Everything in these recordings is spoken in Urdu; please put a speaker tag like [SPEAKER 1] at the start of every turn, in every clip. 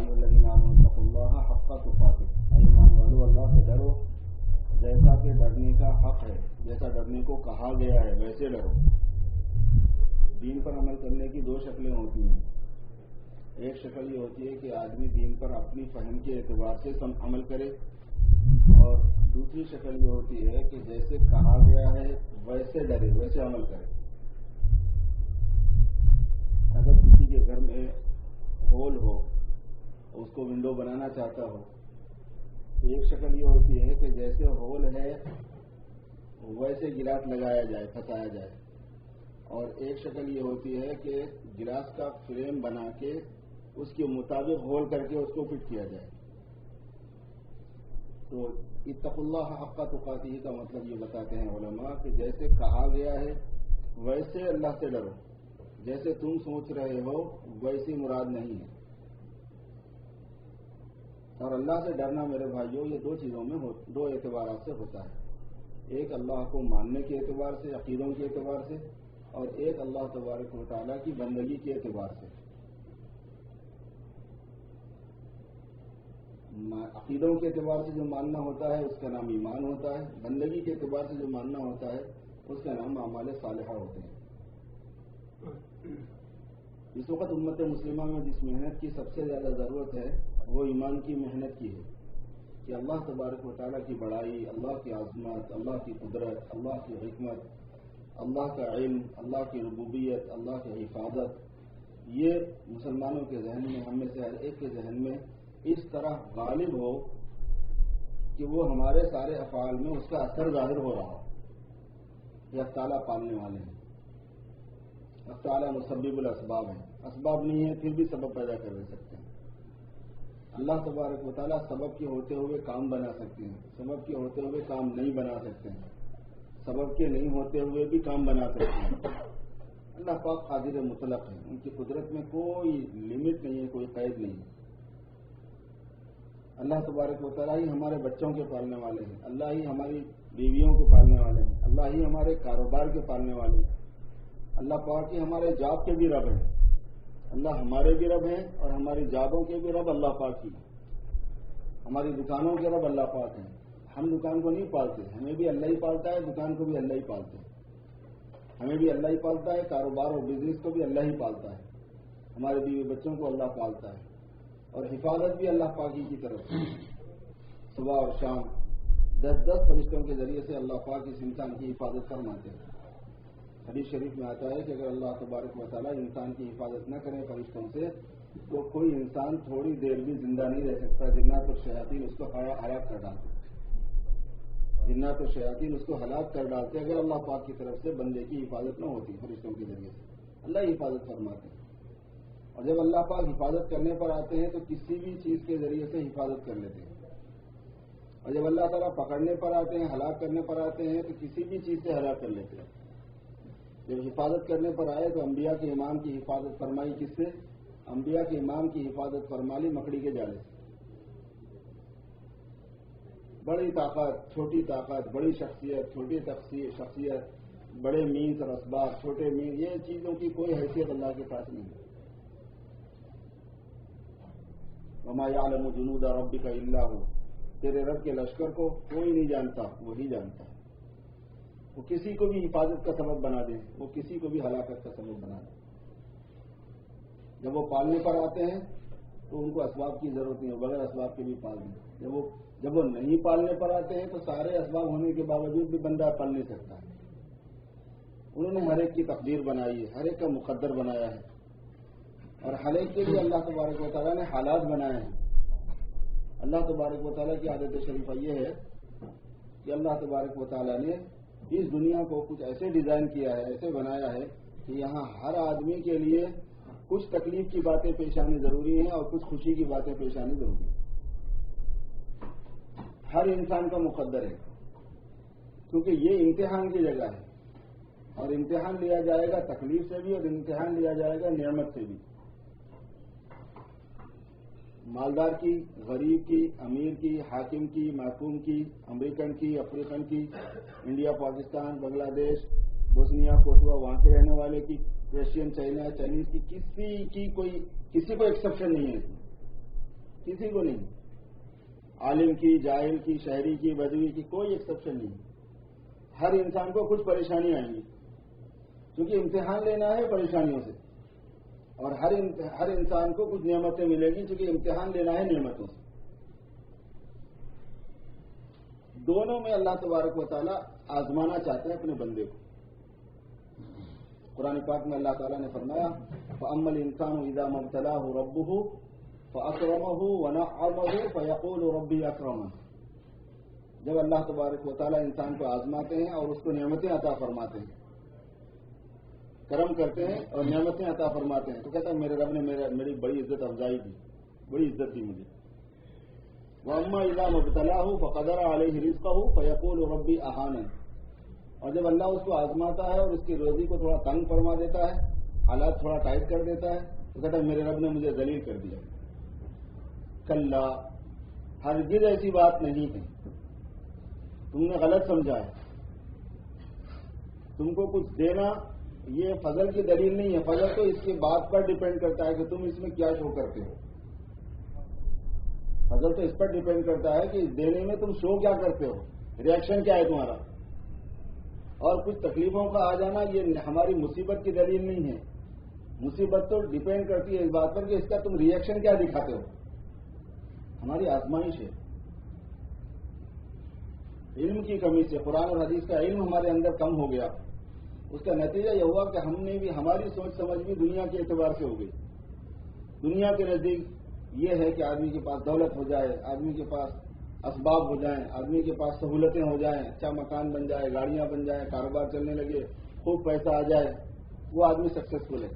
[SPEAKER 1] ایھا آمنوا اتقوا اللہ حق تقاتہ، اے ایمان والو اللہ سے ڈرو جیسا کہ ڈرنے کا حق ہے، جیسا ڈرنے کو کہا گیا ہے ویسے ڈرو۔ دین پر عمل کرنے کی دو شکلیں ہوتی ہیں۔ ایک شکل یہ ہوتی ہے کہ آدمی دین پر اپنی فہم کے اعتبار سے عمل کرے، اور دوسری شکل یہ ہوتی ہے کہ جیسے کہا گیا ہے ویسے ڈرے، ویسے عمل کرے۔ اگر کسی کے گھر میں ہول ہو، اس کو ونڈو بنانا چاہتا ہو، تو ایک شکل یہ ہوتی ہے کہ جیسے ہول ہے ویسے گلاس لگایا جائے، پھنسایا جائے، اور ایک شکل یہ ہوتی ہے کہ گلاس کا فریم بنا کے اس کے مطابق ہول کر کے اس کو فٹ کیا جائے۔ تو اتقوا اللہ حق تقاتہ کا مطلب یہ بتاتے ہیں علماء کہ جیسے کہا گیا ہے ویسے اللہ سے ڈرو، جیسے تم سوچ رہے ہو ویسی مراد نہیں ہے۔ اور اللہ سے ڈرنا میرے بھائیوں یہ دو چیزوں میں دو اعتبارات سے ہوتا ہے، ایک اللہ کو ماننے کے اعتبار سے، عقیدوں کے اعتبار سے، اور ایک اللہ تبارک و تعالیٰ کی بندگی کے اعتبار سے۔ عقیدوں کے اعتبار سے جو ماننا ہوتا ہے اس کا نام ایمان ہوتا ہے، بندگی کے اعتبار سے جو ماننا ہوتا ہے اس کا نام اعمال صالحہ ہوتے ہیں۔ اس وقت امت مسلمہ میں جس محنت کی سب سے زیادہ ضرورت ہے وہ ایمان کی محنت کی ہے، کہ اللہ تبارک و تعالیٰ کی بڑائی، اللہ کی عظمت، اللہ کی قدرت، اللہ کی حکمت، اللہ کا علم، اللہ کی ربوبیت، اللہ کی حفاظت، یہ مسلمانوں کے ذہن میں، ہم میں سے ہر ایک کے ذہن میں اس طرح غالب ہو کہ وہ ہمارے سارے افعال میں اس کا اثر ظاہر ہو رہا ہو۔ یہ اللہ تعالیٰ پالنے والے ہیں، اللہ تعالیٰ مسبب الاسباب ہیں، اسباب نہیں ہیں پھر بھی سبب پیدا کر دے سکتے ہیں۔ اللہ تبارک و تعالیٰ سبب کے ہوتے ہوئے کام بنا سکتے ہیں، سبب کے ہوتے ہوئے کام نہیں بنا سکتے ہیں، سبب کے نہیں ہوتے ہوئے بھی کام بنا سکتے ہیں۔ اللہ پاک قادر مطلق ہے، ان کی قدرت میں کوئی لمٹ نہیں ہے، کوئی قید نہیں ہے۔ اللہ تبارک و تعالیٰ ہی ہمارے بچوں کے پالنے والے ہیں، اللہ ہی ہماری بیویوں کو پالنے والے ہیں، اللہ ہی ہمارے کاروبار کے پالنے والے ہیں، اللہ پاک ہی ہمارے جاب کے بھی رب ہیں، اللہ ہمارے بھی رب ہیں اور ہماری جابوں کے بھی رب اللہ پاک ہی، ہماری دکانوں کے رب اللہ پاک ہیں۔ ہم دکان کو نہیں پالتے، ہمیں بھی اللہ ہی پالتا ہے، دکان کو بھی اللہ ہی پالتا ہے، ہمیں بھی اللہ ہی پالتا ہے، کاروبار اور بزنس کو بھی اللہ ہی پالتا ہے، ہمارے بیوی بچوں کو اللہ پالتا ہے، اور حفاظت بھی اللہ پاک ہی کی طرف سے۔ صبح اور شام 10 فرشتوں کے ذریعے سے اللہ پاک اس انسان کی حفاظت فرماتے ہیں۔ حدیث شریف میں آتا ہے کہ اگر اللہ تبارک و تعالیٰ انسان کی حفاظت نہ کرے فرشتوں سے تو کوئی انسان تھوڑی دیر بھی زندہ نہیں رہ سکتا، جنات اور شیاطین اس کو ہلاک کر ڈالتے، جنات اور شیاطین اس کو ہلاک کر ڈالتے اگر اللہ پاک کی طرف سے بندے کی حفاظت نہ ہوتی فرشتوں کے ذریعے سے۔ اللہ ہی حفاظت فرماتے ہیں، اور جب اللہ پاک حفاظت کرنے پر آتے ہیں تو کسی بھی چیز کے ذریعے سے حفاظت کر لیتے ہیں، اور جب اللہ تعالیٰ پکڑنے پر آتے ہیں، ہلاک کرنے پر آتے ہیں تو کسی بھی چیز سے ہلاک کر لیتے ہیں۔ جب حفاظت کرنے پر آئے تو انبیاء کے امام کی حفاظت فرمائی کس سے؟ انبیاء کے امام کی حفاظت فرمائی مکڑی کے جالے سے۔ بڑی طاقت، چھوٹی طاقت، بڑی شخصیت، چھوٹی شخصیت، بڑے مینز اور اسباب، چھوٹے مینز، یہ چیزوں کی کوئی حیثیت اللہ کے پاس نہیں ہے۔ وما یعلم جنود ربک الا هو، تیرے رب کے لشکر کو کوئی نہیں جانتا، وہی جانتا ہے۔ وہ کسی کو بھی حفاظت کا سبب بنا دے، وہ کسی کو بھی ہلاکت کا سبب بنا دے۔ جب وہ پالنے پر آتے ہیں تو ان کو اسباب کی ضرورت نہیں ہے، بغیر اسباب کے بھی پال دیں۔ جب وہ نہیں پالنے پر آتے ہیں تو سارے اسباب ہونے کے باوجود بھی بندہ پال نہیں سکتا ہے۔ انہوں نے ہر ایک کی تقدیر بنائی ہے، ہر ایک کا مقدر بنایا ہے، اور ہر ایک کے لیے اللہ تبارک و تعالیٰ نے حالات بنائے ہیں۔ اللہ تبارک و تعالیٰ کی عادت شریفہ یہ ہے کہ اللہ تبارک و تعالیٰ نے اس دنیا کو کچھ ایسے ڈیزائن کیا ہے، ایسے بنایا ہے کہ یہاں ہر آدمی کے لیے کچھ تکلیف کی باتیں پیش آنی ضروری ہیں اور کچھ خوشی کی باتیں پیش آنی ضروری ہیں۔ ہر انسان کا مقدر ہے، کیونکہ یہ امتحان کی جگہ ہے، اور امتحان لیا جائے گا تکلیف سے بھی اور امتحان لیا جائے گا نعمت سے بھی۔ مالدار کی، غریب کی، امیر کی، حاکم کی، محکوم کی، امریکن کی، افریقن کی، انڈیا، پاکستان، بنگلہ دیش، بوسنیا، کوسووا، وہاں کے رہنے والے کی، رشین، چائنا، چائنیز کی، کسی کو ایکسیپشن نہیں ہے اس میں۔ کسی کو نہیں. عالم کی، جاہل کی، شہری کی، بدوی کی کوئی ایکسیپشن نہیں. ہر انسان کو کچھ پریشانی آئیں گی، کیونکہ امتحان لینا ہے پریشانیوں سے، اور ہر انسان کو کچھ نعمتیں ملے گی کیونکہ امتحان لینا ہے نعمتوں سے. دونوں میں اللہ تبارک و تعالیٰ آزمانا چاہتے ہیں اپنے بندے کو. قرآن پاک میں اللہ تعالیٰ نے فرمایا فَأَمَّا الْإِنسَانُ إِذَا مَا ابْتَلَاهُ رَبُّهُ فَأَكْرَمَهُ وَنَعَّمَهُ فَيَقُولُ رَبِّي أَكْرَمَنِ. جب اللہ تبارک و تعالیٰ انسان کو آزماتے ہیں اور اس کو نعمتیں عطا فرماتے ہیں، کرم کرتے ہیں اور نعمتیں عطا فرماتے ہیں، تو کہتا ہے میرے رب نے میری بڑی عزت افزائی کی، بڑی عزت دی مجھے. وَأَمَّا إِذَا مَا ابْتَلَاهُ فَقَدَرَ عَلَيْهِ رِزْقَهُ فَيَقُولُ رَبِّي أَهَانَنِ. اور جب اللہ اس کو آزماتا ہے اور اس کی روزی کو تھوڑا تنگ فرما دیتا ہے، حالات تھوڑا ٹائٹ کر دیتا ہے، تو کہتا ہے میرے رب نے مجھے ذلیل کر دیا. کلا، ہرگز ایسی بات نہیں ہے، تم نے غلط سمجھا ہے. تم کو کچھ دینا یہ فضل کی دلیل نہیں ہے. فضل تو اس کی بات پر ڈیپینڈ کرتا ہے کہ تم اس میں کیا شو کرتے ہو. فضل تو اس پر ڈیپینڈ کرتا ہے کہ دینے میں تم شو کیا کرتے ہو، ریئیکشن کیا ہے تمہارا. اور کچھ تکلیفوں کا آ جانا یہ ہماری مصیبت کی دلیل نہیں ہے. مصیبت تو ڈیپینڈ کرتی ہے اس بات پر کہ اس کا تم ریئیکشن کیا دکھاتے ہو. ہماری آزمائش ہے. علم کی کمی سے قرآن اور حدیث کا علم ہمارے اندر کم ہو گیا. اس کا نتیجہ یہ ہوا کہ ہم نے بھی ہماری سوچ سمجھ بھی دنیا کے اعتبار سے ہو گئی. دنیا کے نزدیک یہ ہے کہ آدمی کے پاس دولت ہو جائے، آدمی کے پاس اسباب ہو جائیں، آدمی کے پاس سہولتیں ہو جائیں، اچھا مکان بن جائے، گاڑیاں بن جائیں، کاروبار چلنے لگے، خوب پیسہ آ جائے، وہ آدمی سکسیسفل ہے.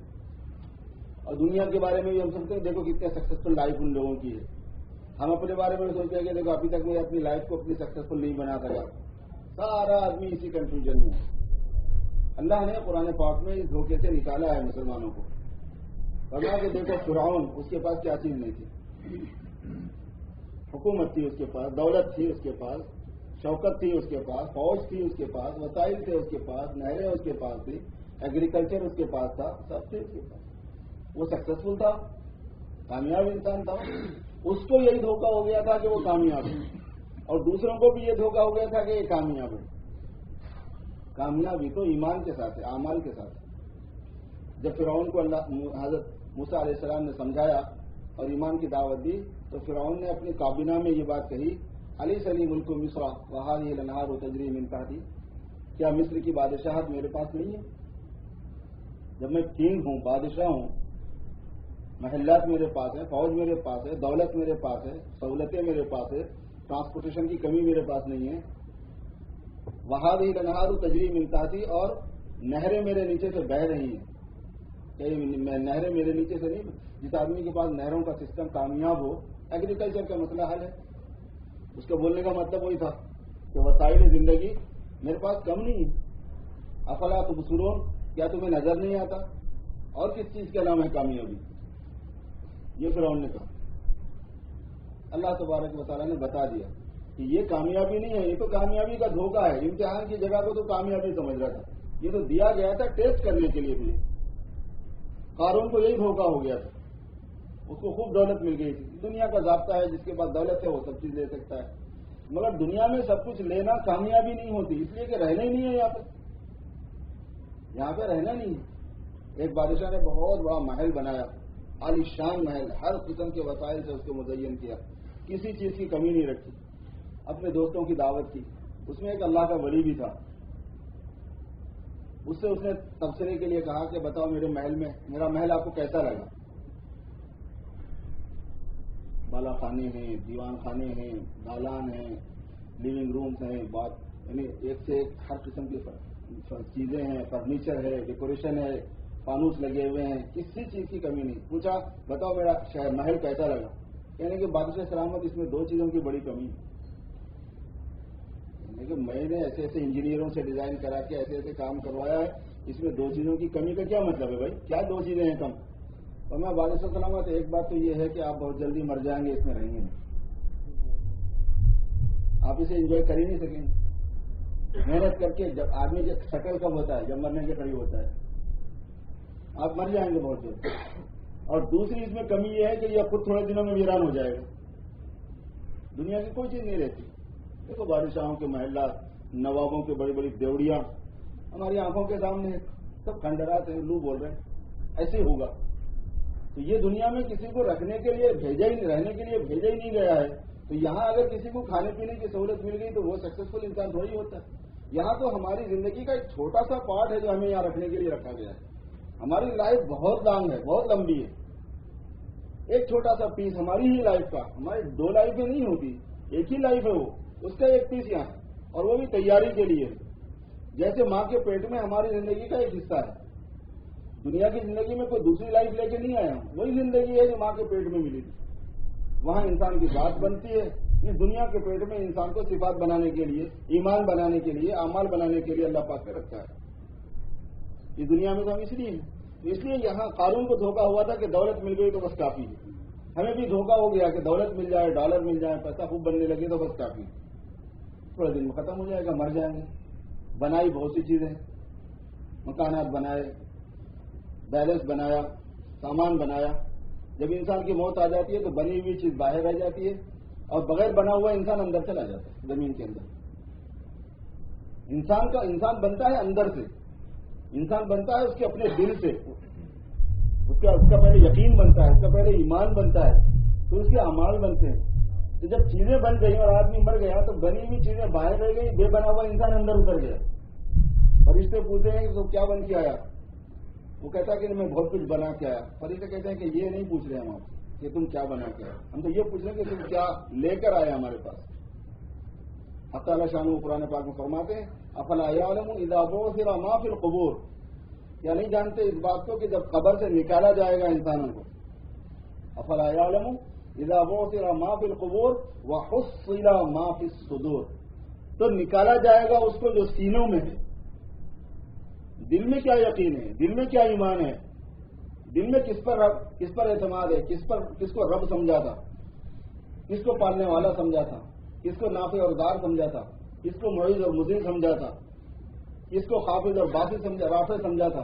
[SPEAKER 1] اور دنیا کے بارے میں بھی ہم سمجھتے ہیں دیکھو کتنے سکسیسفل لائف ان لوگوں کی ہے. ہم اپنے بارے میں سوچتے ہیں کہ دیکھو ابھی تک میں اپنی لائف کو اپنی سکسیسفل نہیں بنا سکا. سارا آدمی اسی کنفیوژن میں ہے. اللہ نے قرآن پاک میں اس دھوکے سے نکالا ہے مسلمانوں کو. فرمایا کہ دیکھو فرعون، اس کے پاس کیا چیز نہیں تھی. حکومت تھی اس کے پاس، دولت تھی اس کے پاس، شوکت تھی اس کے پاس، فوج تھی اس کے پاس، وسائل تھے اس کے پاس، نہریں اس کے پاس تھی، ایگریکلچر اس کے پاس تھا، سب تھے اس کے پاس. وہ سکسیسفل تھا، کامیاب انسان تھا. اس کو یہی دھوکہ ہو گیا تھا کہ وہ کامیاب ہے، اور دوسروں کو بھی یہ دھوکہ ہو گیا تھا کہ یہ کامیاب ہے. کامیابی تو ایمان کے ساتھ ہے، اعمال کے ساتھ ہے. جب فرعون کو حضرت موسیٰ علیہ السلام نے سمجھایا اور ایمان کی دعوت دی تو فرعون نے اپنی کابینہ میں یہ بات کہی علیس لی ملک مصر وہذہ الانہار تجری من تحتی. کیا مصر کی بادشاہت میرے پاس نہیں ہے؟ جب میں کنگ ہوں، بادشاہ ہوں، محلات میرے پاس ہے، فوج میرے پاس ہے، دولت میرے پاس ہے، سہولتیں میرے پاس ہے، ٹرانسپورٹیشن کی کمی میرے پاس نہیں ہے. وہذہ الانہار تجری من تحتی، اور نہریں میرے نیچے سے بہہ رہی ہیں. نہریں میرے نیچے سے نہیں. جس آدمی کے پاس نہروں کا سسٹم کامیاب ہو، ایگریکلچر کا مسئلہ حل ہے. اس کا بولنے کا مطلب وہی تھا کہ وسائل زندگی میرے پاس کم نہیں ہے. افلا تبصرون، کیا تمہیں نظر نہیں آتا؟ اور کس چیز کا نام ہے کامیابی؟ یہ فرعون نے کہا. اللہ تبارک و تعالیٰ نے بتا دیا کہ یہ کامیابی نہیں ہے، یہ تو کامیابی کا دھوکہ ہے. امتحان کی جگہ کو تو کامیابی سمجھ رہا تھا. یہ تو دیا گیا تھا ٹیسٹ کرنے کے لیے بھی. قارون کو یہی دھوکہ ہو گیا تھا. اس کو خوب دولت مل گئی تھی. دنیا کا ضابطہ ہے جس کے پاس دولت ہے وہ سب چیز لے سکتا ہے. مگر دنیا میں سب کچھ لینا کامیابی نہیں ہوتی، اس لیے کہ رہنا ہی نہیں ہے یہاں پہ رہنا نہیں ہے. ایک بادشاہ نے بہت بڑا محل بنایا، عالی شان محل، ہر قسم کے وسائل سے اس کو مزین کیا، کسی چیز کی کمی نہیں رکھی. اپنے دوستوں کی دعوت کی. اس میں ایک اللہ کا ولی بھی تھا. اس سے اس نے تبصرے کے لیے کہا کہ بتاؤ میرا محل آپ کو کیسا لگا؟ بالا خانے ہیں، دیوان خانے ہیں، دالان ہیں، لیونگ رومز ہیں، یعنی ایک سے ایک ہر قسم کی چیزیں ہیں، فرنیچر ہے، ڈیکوریشن ہے، فانوس لگے ہوئے ہیں، کسی چیز کی کمی نہیں. پوچھا بتاؤ میرا محل کیسا لگا؟ یعنی کہ بادشاہ سلامت اس میں دو چیزوں کی بڑی کمی ہے. لیکن میں نے ایسے ایسے انجینئروں سے ڈیزائن کرا کے ایسے ایسے کام کروایا ہے، اس میں دو چیزوں کی کمی کا کیا مطلب ہے بھائی؟ کیا دو چیزیں ہیں کم؟ اور میں بادشاہ سلامت ایک بات تو یہ ہے کہ آپ بہت جلدی مر جائیں گے، اس میں رہیں گے نہیں، آپ اسے انجوائے کر ہی نہیں سکیں گے. محنت کر کے جب آدمی کے شکل کب ہوتا ہے؟ جب مرنے کے قریب ہوتا ہے. آپ مر جائیں گے بہت جلد. اور دوسری اس میں کمی یہ ہے کہ یہ خود تھوڑے دنوں میں ویران ہو جائے گا. دنیا کی کوئی چیز نہیں رہتی. دیکھو بادشاہوں کے محلات، نوابوں کے بڑی بڑی دیوڑیاں ہماری آنکھوں کے سامنے ہیں، سب کھنڈرات ہیں، لو بول رہے ہیں، ایسے ہی ہوگا. تو یہ دنیا میں کسی کو رکھنے کے لیے بھیجا ہی، رہنے کے لیے بھیجا ہی نہیں گیا ہے. تو یہاں اگر کسی کو کھانے پینے کی سہولت مل گئی تو وہ سکسیسفل انسان تھوڑی ہوتا ہے. یہاں تو ہماری زندگی کا ایک چھوٹا سا پارٹ ہے جو ہمیں یہاں رکھنے کے لیے رکھا گیا ہے. ہماری لائف بہت لانگ ہے، بہت لمبی ہے. ایک چھوٹا سا پیس ہماری ہی لائف کا، ہماری 2 لائفیں نہیں ہوتی، ایک ہی لائف ہے وہ، اس کا ایک پیس یہاں ہے، اور وہ بھی تیاری کے لیے. جیسے ماں کے پیٹ میں ہماری زندگی کا ایک حصہ ہے. دنیا کی زندگی میں کوئی دوسری لائف لے کے نہیں آیا ہوں، وہی زندگی ہے جو ماں کے پیٹ میں ملی تھی. وہاں انسان کی ذات بنتی ہے. اس دنیا کے پیٹ میں انسان کو صفات بنانے کے لیے، ایمان بنانے کے لیے، اعمال بنانے کے لیے اللہ پاک نے رکھا ہے. اس دنیا میں تو ہم اس لیے یہاں قارون کو دھوکہ ہوا تھا کہ دولت مل گئی تو بس کافی ہے. ہمیں بھی دھوکہ ہو گیا کہ دولت مل جائے، ڈالر مل جائے، پیسہ خوب بننے لگے تو بس کافی ہے. تھوڑے دن میں ختم ہو جائے گا، مر جائیں گے. بنائی بہت سی چیزیں، مکانات بنائے، بیلنس بنایا، سامان بنایا. جب انسان کی موت آ جاتی ہے تو بنی ہوئی چیز باہر رہ جاتی ہے، اور بغیر بنا ہوا انسان اندر چلا جاتا ہے زمین کے اندر. انسان بنتا ہے اندر سے، انسان بنتا ہے اس کے اپنے دل سے. اس کا پہلے یقین بنتا ہے، اس کا پہلے ایمان بنتا ہے، پھر اس کے اعمال بنتے ہیں. تو جب چیزیں بن گئی اور آدمی مر گیا تو بنی ہوئی چیزیں باہر رہ گئی، بے بنا ہوا انسان اندر اتر گیا. فرشتے پوچھتے ہیں کہ تو کیا بن کے آیا؟ وہ کہتا ہے کہ میں بہت کچھ بنا کے آیا. فرشتے کہتے ہیں کہ یہ نہیں پوچھ رہے ہم آپ کہ تم کیا بنا کے آیا، ہم تو یہ پوچھ رہے ہیں کہ تم کیا لے کر آئے ہمارے پاس. حق تعالی شان قرآن پاک میں فرماتے ہیں افلا یعلم اذا بعثر ما فی القبور، کیا نہیں جانتے اس بات کو کہ جب قبر سے نکالا جائے گا انسانوں کو. افلا یعلم اذا بعثر ما فی القبور وحصل ما فی الصدور، تو نکالا جائے گا اس کو جو سینوں میں ہے. دل میں کیا یقین ہے، دل میں کیا ایمان ہے، دل میں کس پر اعتماد ہے، کس کو رب سمجھا تھا، کس کو پالنے والا سمجھا تھا، کس کو نافع اور دار سمجھا تھا، کس کو معیز اور مذل سمجھا تھا، کس کو خافض اور باطل رافع سمجھا تھا.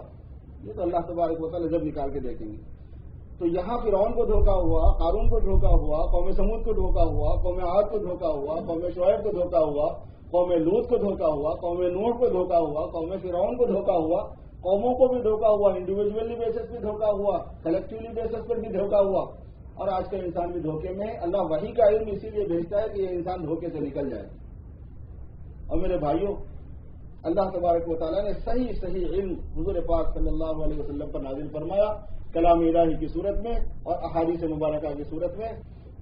[SPEAKER 1] یہ تو اللہ تبارک و تعالی جب نکال کے دیکھیں گے. تو یہاں فرعون کو دھوکہ ہوا، قارون کو دھوکہ ہوا، قوم سمود کو دھوکہ ہوا، قوم عاد کو دھوکہ ہوا، قوم شعیب کو دھوکہ ہوا، قوم لوط کو دھوکہ ہوا، قوم نوح کو دھوکہ ہوا، قوم فرعون کو دھوکہ ہوا. قوموں کو بھی دھوکہ ہوا، انڈیویجولی بیسس پہ دھوکہ ہوا، کلیکٹیولی بیسس پر بھی دھوکہ ہوا. اور آج کا انسان بھی دھوکے میں ہے. اللہ وحی کا علم اسی لیے بھیجتا ہے کہ یہ انسان دھوکے سے نکل جائے. اور میرے بھائیوں، اللہ تبارک و تعالیٰ نے صحیح علم حضور پاک صلی اللہ علیہ وسلم پر نازل فرمایا، کلام الہی کی صورت میں اور احادیث مبارکہ کی صورت میں.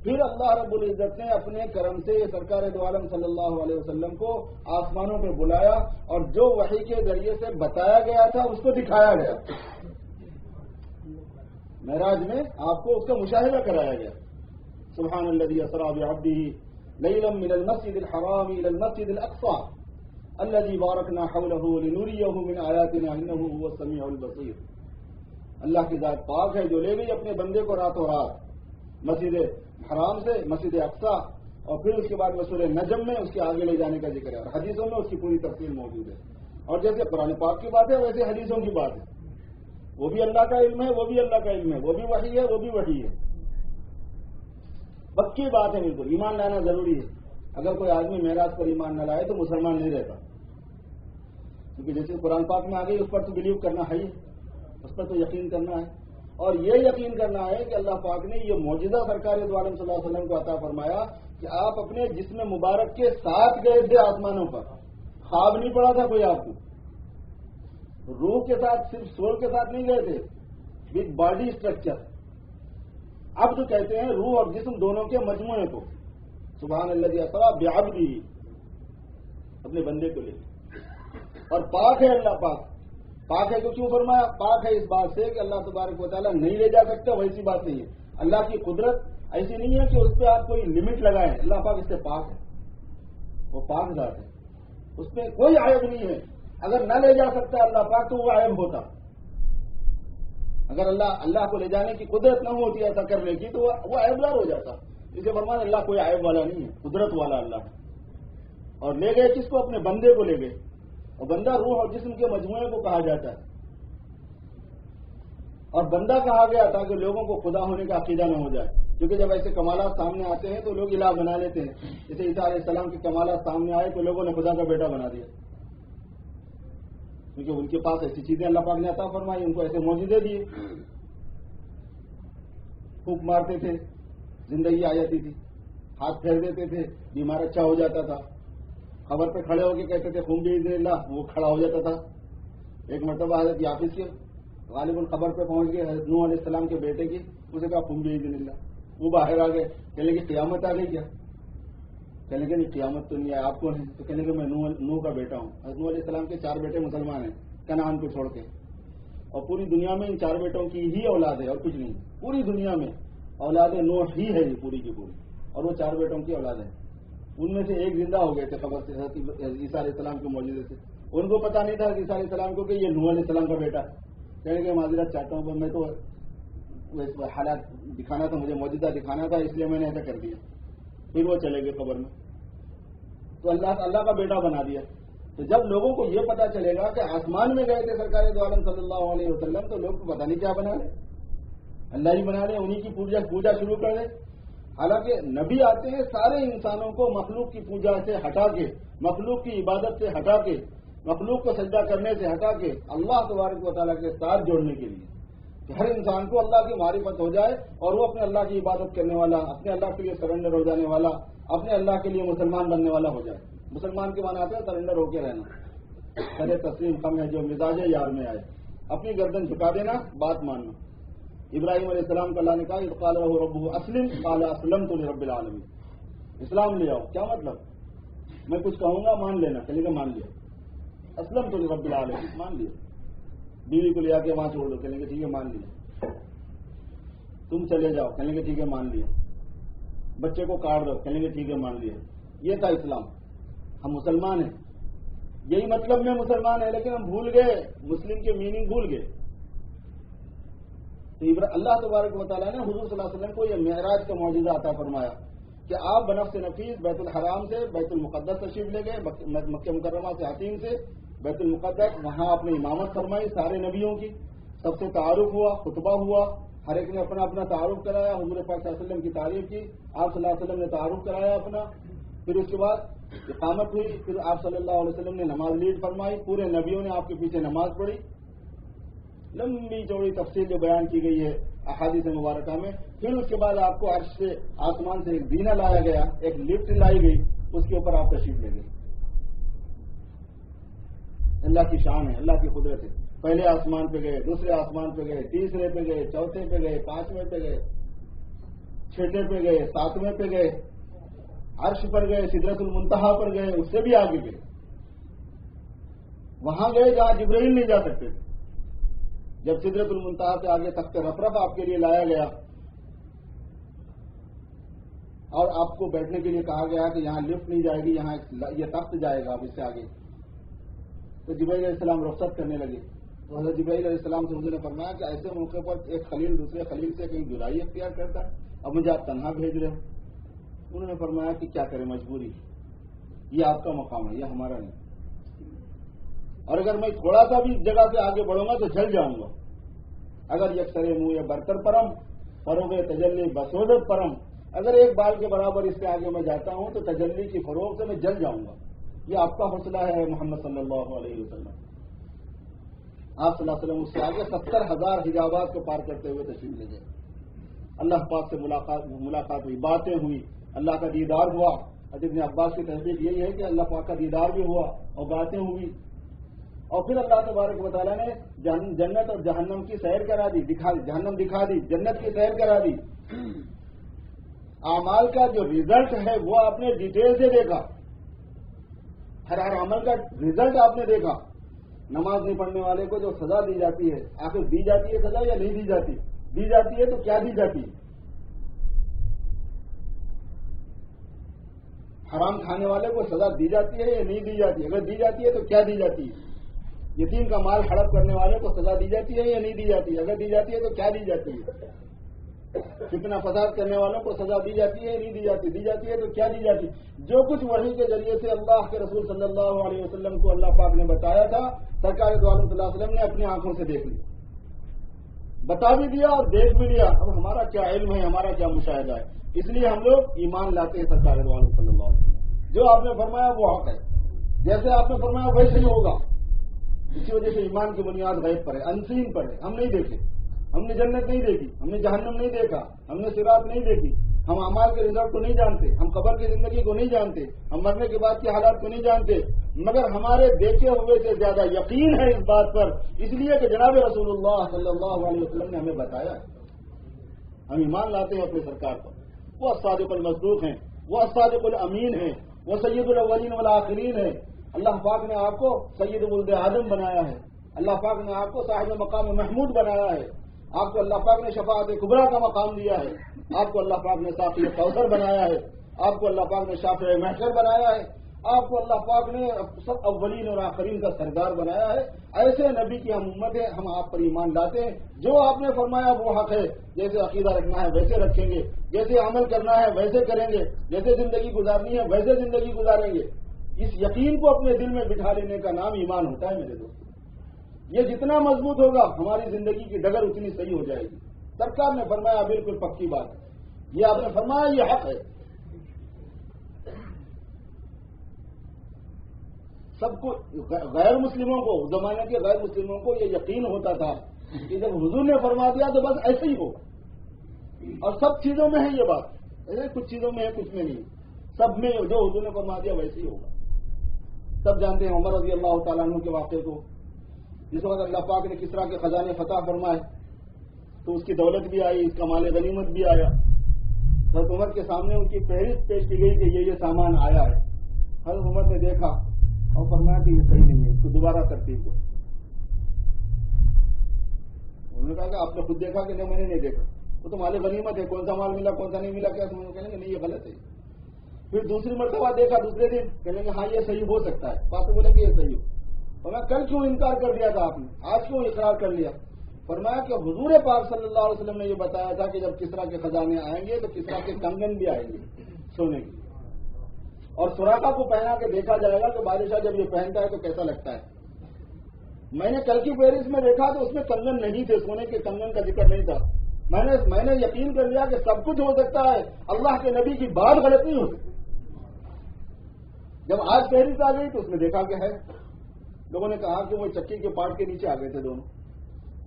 [SPEAKER 1] پھر اللہ رب العزت نے اپنے کرم سے سرکار دو عالم صلی اللہ علیہ وسلم کو آسمانوں پہ بلایا، اور جو وحی کے ذریعے سے بتایا گیا تھا اس کو دکھایا گیا. معراج میں آپ کو اس کا مشاہدہ کرایا گیا. سبحان الذی اسری بعبدہ لیلا من المسجد الحرام الى المسجد الاقصى الذي باركنا حوله لنريه من آیاتنا انه هو السمیع البصیر. اللہ کی ذات پاک ہے جو لے گئی اپنے بندے کو راتوں رات مسجد حرام سے مسجد اقصی، اور پھر اس کے بعد میں سورہ نجم میں اس کے آگے لے جانے کا ذکر ہے، اور حدیثوں میں اس کی پوری تفصیل موجود ہے. اور جیسے قرآن پاک کی بات ہے ویسے حدیثوں کی بات ہے. وہ بھی اللہ کا علم ہے، وہ بھی اللہ کا علم ہے، وہ بھی وحی ہے، وہ بھی وحی ہے. پکی بات ہے، بالکل ایمان لانا ضروری ہے. اگر کوئی آدمی معراج پر ایمان نہ لائے تو مسلمان نہیں رہتا، کیونکہ جیسے قرآن پاک میں آ گئی اس پر تو بلیو کرنا ہے، اس پر تو یقین کرنا ہے. اور یہ یقین کرنا ہے کہ اللہ پاک نے یہ معجزہ سرکار دو عالم صلی اللہ علیہ وسلم کو عطا فرمایا کہ آپ اپنے جسم مبارک کے ساتھ گئے تھے آسمانوں پر. خواب نہیں پڑا تھا کوئی آپ کو، روح کے ساتھ، صرف سول کے ساتھ نہیں گئے تھے، وتھ باڈی اسٹرکچر. اب تو کہتے ہیں روح اور جسم دونوں کے مجموعے کو. سبحان الذی اسری بعبدہ، اپنے بندے کو لے. اور پاک ہے اللہ پاک. پاک ہے تو کیوں فرمایا؟ پاک ہے اس بات سے کہ اللہ تبارک و تعالیٰ نہیں لے جا سکتا، ویسی بات نہیں ہے. اللہ کی قدرت ایسی نہیں ہے کہ اس پہ آپ کوئی لمٹ لگائیں. اللہ پاک اس سے پاک ہے، وہ پاک ذات ہے، اس میں کوئی عیب نہیں ہے. اگر نہ لے جا سکتا اللہ پاک تو وہ عیب ہوتا. اگر اللہ کو لے جانے کی قدرت نہ ہوتی ایسا کرنے کی تو وہ عیب دار ہو جاتا. اسے فرمایا اللہ کوئی عیب والا نہیں ہے، قدرت والا اللہ ہے. اور لے گئے کس کو؟ اپنے بندے کو لے گئے. اور بندہ روح اور جسم کے مجموعے کو کہا جاتا ہے. اور بندہ کہا گیا تاکہ لوگوں کو خدا ہونے کا عقیدہ نہ ہو جائے. کیونکہ جب ایسے کمالات سامنے آتے ہیں تو لوگ الہ بنا لیتے ہیں. جیسے عیسیٰ علیہ السلام کے کمالات سامنے آئے تو لوگوں نے خدا کا بیٹا بنا دیا، کیونکہ ان کے پاس ایسی چیزیں اللہ پاک نے عطا فرمائی، ان کو ایسے معجزے دیے. پھونک مارتے تھے زندگی آ جاتی تھی، ہاتھ پھیر دیتے تھے بیمار اچھا ہو جاتا تھا، خبر پہ کھڑے ہو کے کہتے تھے خون بھیج دے اللہ، وہ کھڑا ہو جاتا تھا. ایک مرتبہ حضرت یافس کے غالباً خبر پہ پہنچ گئے حضرت نوح علیہ السلام کے بیٹے کی، اسے کہا خون بھیج دے اللہ، وہ باہر آ گئے. کہنے کی قیامت آ گئی کیا؟ کہنے کہ نہیں قیامت تو نہیں ہے، آپ کون ہیں؟ تو کہنے کہ میں نوح کا بیٹا ہوں. حضرت نوح علیہ السلام کے 4 بیٹے مسلمان ہیں کنعان کو چھوڑ کے، اور پوری دنیا میں ان 4 بیٹوں کی ہی اولاد ہے اور کچھ نہیں. پوری دنیا میں اولاد نوح ہی ہے یہ پوری کی پوری، اور وہ 4 بیٹوں کی اولاد ہے. ان میں سے ایک زندہ ہو گئے تھے خبر سے عیسیٰ علیہ السلام کے معجزے سے. ان کو پتا نہیں تھا کہ عیسیٰ علیہ السلام کو کہ یہ نوح علیہ السلام کا بیٹا. کہنے کہ معذرت چاہتا ہوں، میں تو حالات دکھانا تھا، مجھے معجزہ دکھانا تھا، اس لیے میں نے ایسا کر دیا. پھر وہ چلے گئے قبر میں، تو اللہ کا بیٹا بنا دیا. تو جب لوگوں کو یہ پتا چلے گا کہ آسمان میں گئے تھے سرکار دو عالم صلی اللہ علیہ وسلم، تو لوگ کو پتا نہیں کیا بنا لے، اللہ ہی بنا لے، انہیں کی پوجا شروع کر دے. حالانکہ نبی آتے ہیں سارے انسانوں کو مخلوق کی پوجا سے ہٹا کے، مخلوق کی عبادت سے ہٹا کے، مخلوق کو سجدہ کرنے سے ہٹا کے اللہ تبارک و تعالیٰ کے ساتھ جوڑنے کے لیے، کہ ہر انسان کو اللہ کی معرفت ہو جائے اور وہ اپنے اللہ کی عبادت کرنے والا، اپنے اللہ کے لیے سرنڈر ہو جانے والا، اپنے اللہ کے لیے مسلمان بننے والا ہو جائے. مسلمان کے معنی آتے ہیں سرنڈر ہو کے رہنا، سر تسلیم خم ہے جو مزاج یار میں آئے، اپنی گردن جھکا دینا، بات ماننا. ابراہیم علیہ السلام کو اللہ نے کہا اذ قال له ربه اسلم قال اسلمت لرب العالمین، اسلام لے آؤ. کیا مطلب؟ میں کچھ کہوں گا مان لینا. کہنے کہ مان لیا. اسلمت لرب العالمین، مان لیا. بیوی کو لے آ کے وہاں چھوڑ دو، کہنے کہ ٹھیک ہے مان لیا. تم چلے جاؤ، کہنے کہ ٹھیک ہے مان لیا. بچے کو کاٹ دو، کہنے کہ ٹھیک ہے مان لیا. یہ تھا اسلام. ہم مسلمان ہیں، یہی مطلب میں مسلمان ہیں، لیکن ہم بھول گئے، مسلم کے میننگ بھول گئے. تو اللہ تبارک و تعالیٰ نے حضور صلی اللہ علیہ وسلم کو یہ معراج کا معجزہ عطا فرمایا کہ آپ بنفس نفیس بیت الحرام سے بیت المقدس تشریف لے گئے، مکہ مکرمہ سے حتیم سے بیت المقدس، وہاں آپ نے امامت فرمائی سارے نبیوں کی، سب سے تعارف ہوا، خطبہ ہوا، ہر ایک نے اپنا اپنا تعارف کرایا، حضور پاک صلی اللہ علیہ وسلم کی تعریف کی، آپ صلی اللہ علیہ وسلم نے تعارف کرایا اپنا. پھر اس کے بعد اقامت ہوئی، پھر آپ صلی اللہ علیہ وسلم نے نماز لیڈ فرمائی، پورے نبیوں نے آپ کے پیچھے نماز پڑھی. لمبی چوڑی تفصیل جو بیان کی گئی ہے احادیث مبارکہ میں. پھر اس کے بعد آپ کو عرش سے، آسمان سے ایک زینہ لایا گیا، ایک لفٹ لائی گئی، اس کے اوپر آپ تشریف لے گئے. اللہ کی شان ہے، اللہ کی قدرت ہے. پہلے آسمان پہ گئے، دوسرے آسمان پہ گئے، تیسرے پہ گئے، چوتھے پہ گئے، 5ویں پہ گئے، 6 پہ گئے، 7ویں پہ گئے، عرش پر گئے، سدرۃ المنتہا پر گئے، اس سے بھی آگے گئے. وہاں گئے جہاں جبرائیل نہیں جا سکتے تھے. جب سدرۃ المنتہا سے آگے تخت رفرف آپ کے لیے لایا گیا اور آپ کو بیٹھنے کے لیے کہا گیا کہ یہاں لفٹ نہیں جائے گی، یہاں یہ تخت جائے گا اب اس سے آگے، تو جبرائیل علیہ السلام رخصت کرنے لگے. تو حضرت جبرائیل علیہ السلام سے حضور نے فرمایا کہ ایسے موقع پر ایک خلیل دوسرے خلیل سے کہیں جدائی اختیار کرتا ہے، اب مجھے آپ تنہا بھیج رہے ہو. انہوں نے فرمایا کہ کیا کریں، مجبوری، یہ آپ کا مقام ہے، یہ ہمارا نہیں. اور اگر میں تھوڑا سا بھی جگہ سے آگے بڑھوں گا تو جل جاؤں گا. اگر یکسر منہ یا برتر پرم فروغ تجلی بسودت پرم، اگر ایک بال کے برابر اس سے آگے میں جاتا ہوں تو تجلی کی فروغ سے میں جل جاؤں گا. یہ آپ کا حوصلہ ہے محمد صلی اللہ علیہ وسلم. آپ صلی اللہ علیہ وسلم اس سے آگے 70,000 حجابات کو پار کرتے ہوئے تشریف لے گئے. اللہ پاک سے ملاقات ہوئی، باتیں ہوئی، اللہ کا دیدار ہوا. حضرت ابن عباس کی تحقیق یہی ہے کہ اللہ پاک کا دیدار بھی ہوا اور باتیں ہوئی. اور پھر اللہ تبارک و تعالیٰ نے جنت اور جہنم کی سیر کرا دی، جہنم دکھا دی، جنت کی سیر کرا دی. اعمال کا جو ریزلٹ ہے وہ آپ نے ڈیٹیل سے دیکھا، ہر عمل کا ریزلٹ آپ نے دیکھا. نماز نہیں پڑھنے والے کو جو سزا دی جاتی ہے، آخر دی جاتی ہے سزا یا نہیں دی جاتی؟ دی جاتی ہے تو کیا دی جاتی ہے؟ حرام کھانے والے کو سزا دی جاتی ہے یا نہیں دی جاتی؟ اگر دی جاتی ہے تو کیا دی جاتی ہے؟ یتیم کا مال ہڑپ کرنے والے کو سزا دی جاتی ہے یا نہیں دی جاتی؟ اگر دی جاتی ہے تو کیا دی جاتی ہے؟ کتنا فساد کرنے والوں کو سزا دی جاتی ہے یا نہیں دی جاتی؟ دی جاتی ہے تو کیا دی جاتی؟ جو کچھ وحی کے ذریعے سے اللہ کے رسول صلی اللہ علیہ وسلم کو اللہ پاک نے بتایا تھا، سرکار دو عالم صلی اللہ علیہ وسلم نے اپنی آنکھوں سے دیکھ لی. بتا بھی دیا اور دیکھ بھی لیا، اب ہمارا کیا علم ہے، ہمارا کیا مشاہدہ ہے؟ اس لیے ہم لوگ ایمان لاتے ہیں سرکار صلی اللہ علیہ وسلم۔ جو آپ نے فرمایا وہ حق ہے، جیسے آپ نے فرمایا ویسے ہی ہوگا۔ اسی وجہ سے ایمان کی بنیاد غیب پر ہے، انسین پر ہے، ہم نہیں دیکھے، ہم نے جنت نہیں دیکھی، ہم نے جہنم نہیں دیکھا، ہم نے صراط نہیں دیکھی، ہم اعمال کے رزلٹ کو نہیں جانتے، ہم قبر کی زندگی کو نہیں جانتے، ہم مرنے کے بعد کے حالات کو نہیں جانتے، مگر ہمارے دیکھے ہوئے سے زیادہ یقین ہے اس بات پر، اس لیے کہ جناب رسول اللہ صلی اللہ علیہ وسلم نے ہمیں بتایا ہے۔ ہم ایمان لاتے ہیں اپنے سرکار پر، وہ الصادق المصدوق ہیں، وہ الصادق الامین ہیں، وہ سید الاولین والآخرین ہیں۔ اللہ پاک نے آپ کو سید ولد آدم بنایا ہے، اللہ پاک نے آپ کو صاحب مقام محمود بنایا ہے، آپ کو اللہ پاک نے شفاعت کبریٰ کا مقام دیا ہے، آپ کو اللہ پاک نے ساقی کوثر بنایا ہے، آپ کو اللہ پاک نے شافع محشر بنایا ہے، آپ کو اللہ پاک نے سب اولین اور آخرین کا سردار بنایا ہے۔ ایسے نبی کی ہم امت ہے، ہم آپ پر ایمان لاتے ہیں، جو آپ نے فرمایا وہ حق ہے، جیسے عقیدہ رکھنا ہے ویسے رکھیں گے، جیسے عمل کرنا ہے ویسے کریں گے، جیسے زندگی گزارنی ہے ویسے زندگی گزاریں گے۔ اس یقین کو اپنے دل میں بٹھا لینے کا نام ایمان ہوتا ہے میرے دوست۔ یہ جتنا مضبوط ہوگا ہماری زندگی کی ڈگر اتنی صحیح ہو جائے گی۔ سرکار نے فرمایا بالکل پکی بات ہے، یہ آپ نے فرمایا یہ حق ہے۔ سب کو غیر مسلموں کو، زمانے کے غیر مسلموں کو یہ یقین ہوتا تھا کہ جب حضور نے فرما دیا تو بس ایسے ہی ہوگا، اور سب چیزوں میں ہے یہ بات، ایسے کچھ چیزوں میں ہے کچھ میں نہیں، سب میں جو حضور نے فرما دیا ویسے ہی ہوگا۔ سب جانتے ہیں عمر رضی اللہ تعالیٰ عنہ کے واقعے کو، جس وقت اللہ پاک نے کسریٰ کے خزانے فتح فرمائے تو اس کی دولت بھی آئی، اس کا مال غنیمت بھی آیا۔ حضرت عمر کے سامنے ان کی فہرست پیش کی گئی کہ یہ سامان آیا ہے۔ حضرت عمر نے دیکھا اور فرمایا کہ یہ صحیح نہیں ہے، اس کو دوبارہ ترتیب دو۔ انہوں نے کہا کہ آپ نے خود دیکھا کہ نہیں؟ میں نے نہیں دیکھا، وہ تو مال غنیمت ہے، کون سا مال ملا کون سا نہیں ملا کیا سمجھ؟ کہیں گے نہیں یہ غلط ہے۔ پھر دوسری مرتبہ دیکھا، دوسرے دن کہنے گے ہاں یہ صحیح ہو سکتا ہے، بات بولے کہ یہ صحیح ہو۔ اور میں کل کیوں انکار کر دیا تھا آپ نے، آج کیوں اقرار کر لیا؟ فرمایا کہ حضور پاک صلی اللہ علیہ وسلم نے یہ بتایا تھا کہ جب کسریٰ کے خزانے آئیں گے تو کسریٰ کے کنگن بھی آئیں گے سونے کے، اور سراقہ کو پہنا کے دیکھا جائے گا کہ بادشاہ جب یہ پہنتا ہے تو کیسا لگتا ہے۔ میں نے کل کی فہرست میں دیکھا تو اس میں کنگن نہیں تھے، سونے کے کنگن کا ذکر نہیں تھا۔ میں نے یقین کر لیا کہ سب کچھ ہو سکتا ہے، اللہ کے نبی کی بات غلط نہیں ہو سکتی۔ جب آج فہرست آ گئی تو اس میں دیکھا کہ ہے، لوگوں نے کہا کہ وہ چکی کے پارٹ کے نیچے آ گئے تھے دونوں،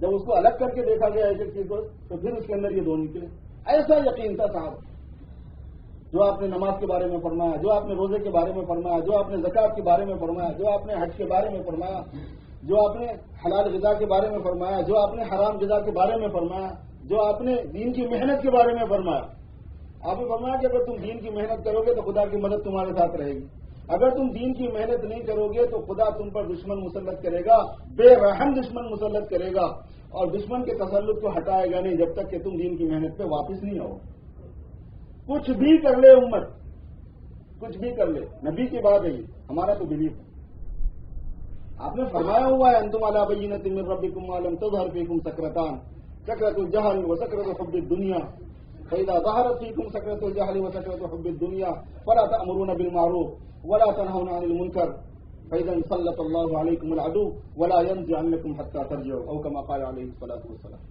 [SPEAKER 1] جب اس کو الگ کر کے دیکھا گیا ایک چیز کو تو پھر اس کے اندر یہ دو نکلے۔ ایسا یقین تھا صاحب، جو آپ نے نماز کے بارے میں فرمایا، جو آپ نے روزے کے بارے میں فرمایا، جو آپ نے زکوٰۃ کے بارے میں فرمایا، جو آپ نے حج کے بارے میں فرمایا، جو آپ نے حلال غذا کے بارے میں فرمایا، جو آپ نے حرام غذا کے بارے میں فرمایا، جو آپ نے دین کی محنت کے بارے میں فرمایا۔ آپ نے فرمایا کہ اگر تم دین کی محنت کرو گے تو خدا کی مدد تمہارے ساتھ رہے گی، اگر تم دین کی محنت نہیں کرو گے تو خدا تم پر دشمن مسلط کرے گا، بے رحم دشمن مسلط کرے گا، اور دشمن کے تسلط کو ہٹائے گا نہیں جب تک کہ تم دین کی محنت پہ واپس نہیں آؤ۔ کچھ بھی کر لے امت، کچھ بھی کر لے، نبی کی بات ہے یہ، ہمارا تو بلیف ہے۔ آپ نے فرمایا ہوا ہے انتم علی بینۃ من ربکم ما لم تظہر فیکم سکرتان، سکرۃ الجہل و سکرۃ حب الدنیا، فإذا ظهرت فيكم سكرة الجهل وسكرة حب الدنيا فلا تأمرون بالمعروف ولا تنهون عن المنكر فإذا انسلط الله عليكم العدو ولا ينزعنكم حتى ترجعوا أو كما قال عليه الصلاة والسلام۔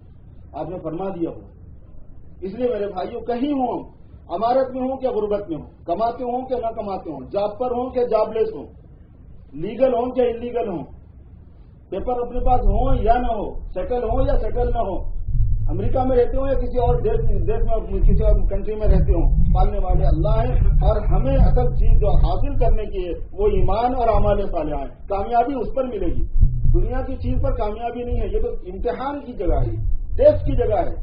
[SPEAKER 1] آپ نے فرما دیا ہو، اس لیے میرے بھائیوں کہیں ہوں، امارت میں ہوں کہ غربت میں ہوں، کماتے ہوں کہ نہ کماتے ہوں، جاب پر ہوں کہ جاب لیس ہوں، لیگل ہوں کہ انلیگل ہوں، پیپر اپنے پاس ہوں یا نہ ہو، سیٹل ہوں یا سیٹل نہ ہو، امریکہ میں رہتے ہوں یا کسی اور دیش میں کسی اور کنٹری میں رہتے ہوں، پالنے والے اللہ ہیں، اور ہمیں اصل چیز جو حاصل کرنے کی ہے وہ ایمان اور اعمال صالحہ ہیں۔ کامیابی اس پر ملے گی، دنیا کی چیز پر کامیابی نہیں ہے، یہ تو امتحان کی جگہ ہے، ٹیسٹ کی جگہ ہے،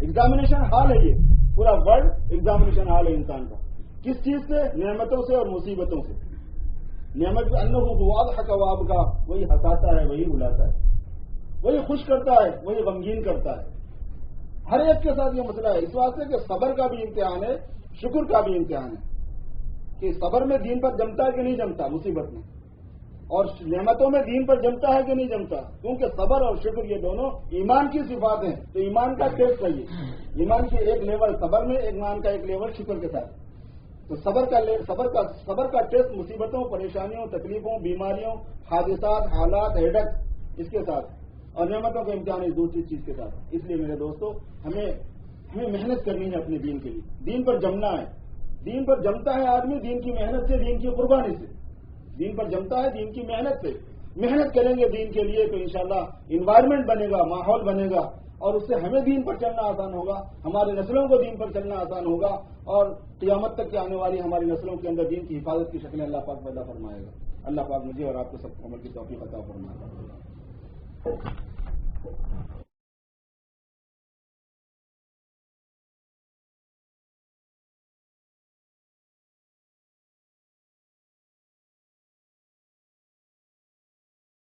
[SPEAKER 1] ایگزامینیشن ہال ہے، یہ پورا ورلڈ ایگزامینیشن ہال ہے انسان کا۔ کس چیز سے؟ نعمتوں سے اور مصیبتوں سے۔ نعمت انہ واضحک وابکا، وہی ہنساتا ہے، وہی رلاتا ہے، وہی خوش کرتا ہے، وہی غمگین کرتا ہے۔ ہر ایک کے ساتھ یہ مسئلہ ہے، اس واسطے کہ صبر کا بھی امتحان ہے، شکر کا بھی امتحان ہے، کہ صبر میں دین پر جمتا ہے کہ نہیں جمتا مصیبت میں، اور نعمتوں میں دین پر جمتا ہے کہ نہیں جمتا، کیونکہ صبر اور شکر یہ دونوں ایمان کی صفات ہیں، تو ایمان کا ٹیسٹ ہے یہ، ایمان کی ایک لیول صبر میں، ایمان کا ایک لیول شکر کے ساتھ، تو صبر کا ٹیسٹ مصیبتوں، پریشانیوں، تکلیفوں، بیماریوں، حادثات، حالات، ہیڈک اس کے ساتھ، اور نعمتوں کا امتحان اس دوسری چیز کے ساتھ. اس لیے میرے دوستو ہمیں محنت کرنی ہے اپنے دین کے لیے. دین پر جمنا ہے. دین پر جمتا ہے آدمی دین کی محنت سے, دین کی قربانی سے. دین پر جمتا ہے دین کی محنت سے. محنت کریں گے دین کے لیے تو انشاءاللہ انوائرمنٹ بنے گا, ماحول بنے گا, اور اس سے ہمیں دین پر چلنا آسان ہوگا, ہماری نسلوں کو دین پر چلنا آسان ہوگا, اور قیامت تک کے آنے والی ہماری نسلوں کے اندر دین کی حفاظت کی شکلیں اللہ پاک پیدا فرمائے گا. اللہ پاک مجھے اور آپ کو سب عمل کی توفیق عطا فرمائے گا.